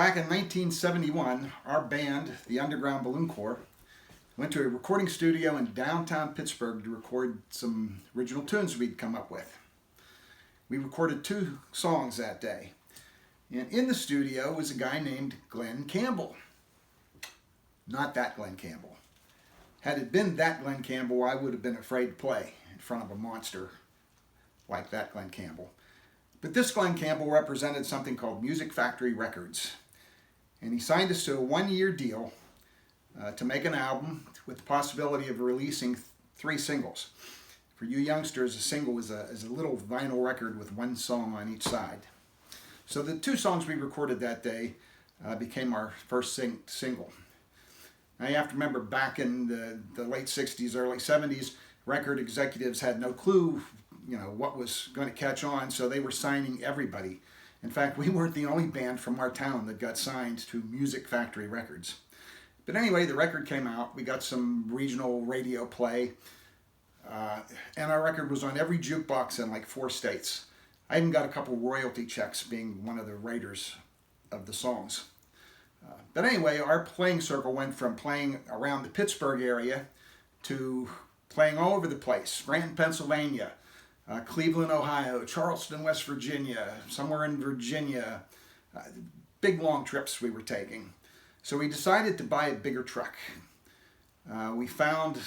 Back in 1971, our band, the Underground Balloon Corps, went to a recording studio in downtown Pittsburgh to record some original tunes we'd come up with. We recorded 2 songs that day. And in the studio was a guy named Glenn Campbell. Not that Glenn Campbell. Had it been that Glenn Campbell, I would have been afraid to play in front of a monster like that Glenn Campbell. But this Glenn Campbell represented something called Music Factory Records. And he signed us to a 1-year deal to make an album with the possibility of releasing 3 singles. For you youngsters, a single is a little vinyl record with 1 song on each side. So the 2 songs we recorded that day became our first single. Now you have to remember, back in the late 60s, early 70s, record executives had no clue, what was going to catch on, so they were signing everybody. In fact, we weren't the only band from our town that got signed to Music Factory Records. But anyway, the record came out. We got some regional radio play, and our record was on every jukebox in like 4 states. I even got a couple royalty checks being one of the writers of the songs. But anyway, our playing circle went from playing around the Pittsburgh area to playing all over the place. Scranton, Pennsylvania, Cleveland, Ohio, Charleston, West Virginia, somewhere in Virginia. Big long trips we were taking. So we decided to buy a bigger truck. We found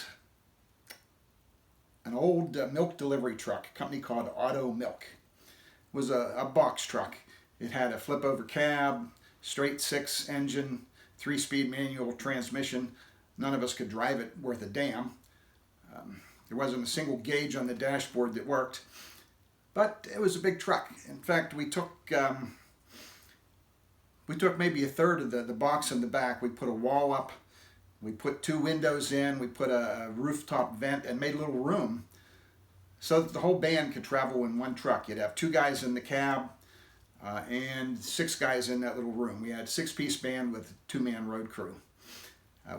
an old milk delivery truck, a company called Auto Milk. It was a box truck. It had a flip-over cab, straight 6 engine, 3-speed manual transmission. None of us could drive it worth a damn. There wasn't a single gauge on the dashboard that worked, but it was a big truck. In fact, we took maybe a third of the box in the back. We put a wall up, we put 2 windows in, we put a rooftop vent, and made a little room so that the whole band could travel in one truck. You'd have 2 guys in the cab and 6 guys in that little room. We had a 6-piece band with a 2-man road crew.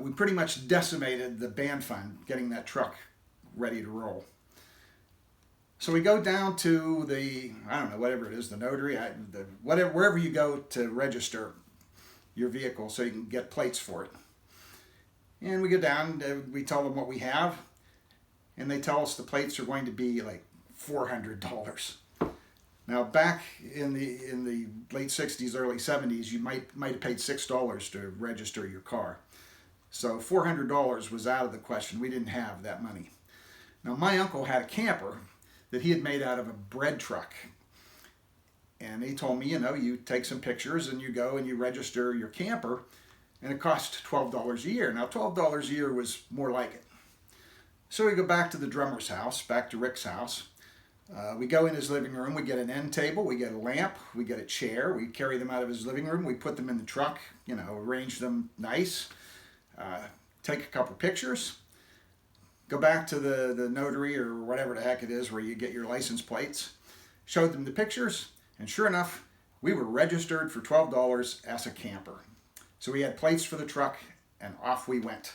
We pretty much decimated the band fund getting that truck ready to roll. So we go down to the, whatever it is, the notary, wherever you go to register your vehicle so you can get plates for it. And we go down, we tell them what we have, and they tell us the plates are going to be like $400. Now, back in the late 60s, early 70s, you might have paid $6 to register your car. So $400 was out of the question. We didn't have that money. Now, my uncle had a camper that he had made out of a bread truck. And he told me, you take some pictures and you go and you register your camper, and it cost $12 a year. Now, $12 a year was more like it. So we go back to the drummer's house, back to Rick's house. We go in his living room, we get an end table, we get a lamp, we get a chair, we carry them out of his living room, we put them in the truck, arrange them nice, take a couple pictures, go back to the notary or whatever the heck it is where you get your license plates, showed them the pictures, and sure enough, we were registered for $12 as a camper. So we had plates for the truck, and off we went.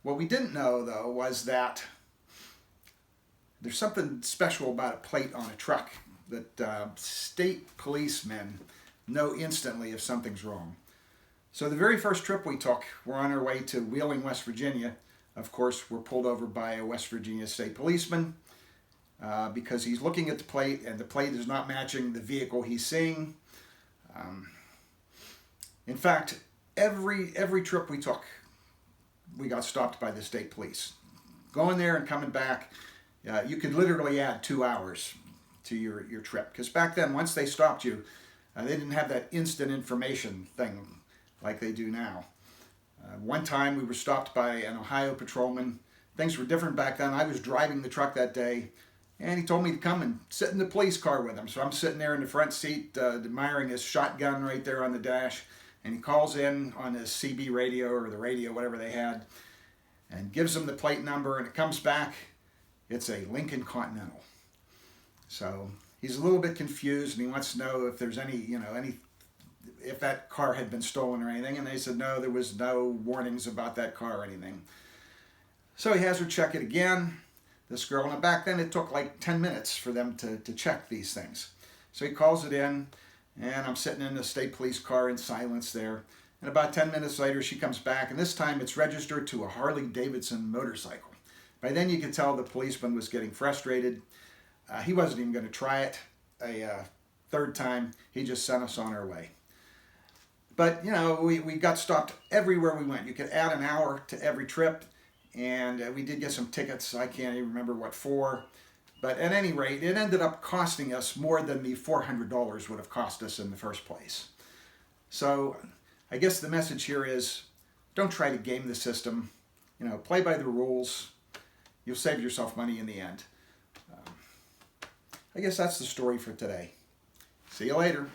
What we didn't know, though, was that there's something special about a plate on a truck that state policemen know instantly if something's wrong. So the very first trip we took, we're on our way to Wheeling, West Virginia. Of course, we're pulled over by a West Virginia state policeman because he's looking at the plate, and the plate is not matching the vehicle he's seeing. In fact, every trip we took, we got stopped by the state police. Going there and coming back, you could literally add 2 hours to your trip. Because back then, once they stopped you, they didn't have that instant information thing like they do now. One time we were stopped by an Ohio patrolman. Things were different back then. I was driving the truck that day, and he told me to come and sit in the police car with him. So I'm sitting there in the front seat, admiring his shotgun right there on the dash, and he calls in on his CB radio or the radio, whatever they had, and gives him the plate number, and it comes back. It's a Lincoln Continental. So he's a little bit confused, and he wants to know if there's if that car had been stolen or anything. And they said, no, there was no warnings about that car or anything. So he has her check it again, this girl. And back then it took like 10 minutes for them to check these things. So he calls it in, And I'm sitting in the state police car in silence there. And about 10 minutes later, she comes back, and this time it's registered to a Harley Davidson motorcycle. By then, you could tell the policeman was getting frustrated. He wasn't even going to try it a third time. He just sent us on our way. But, you know, we got stopped everywhere we went. You could add an hour to every trip, and we did get some tickets. I can't even remember what for. But at any rate, it ended up costing us more than the $400 would have cost us in the first place. So I guess the message here is, don't try to game the system. You know, play by the rules. You'll save yourself money in the end. I guess that's the story for today. See you later.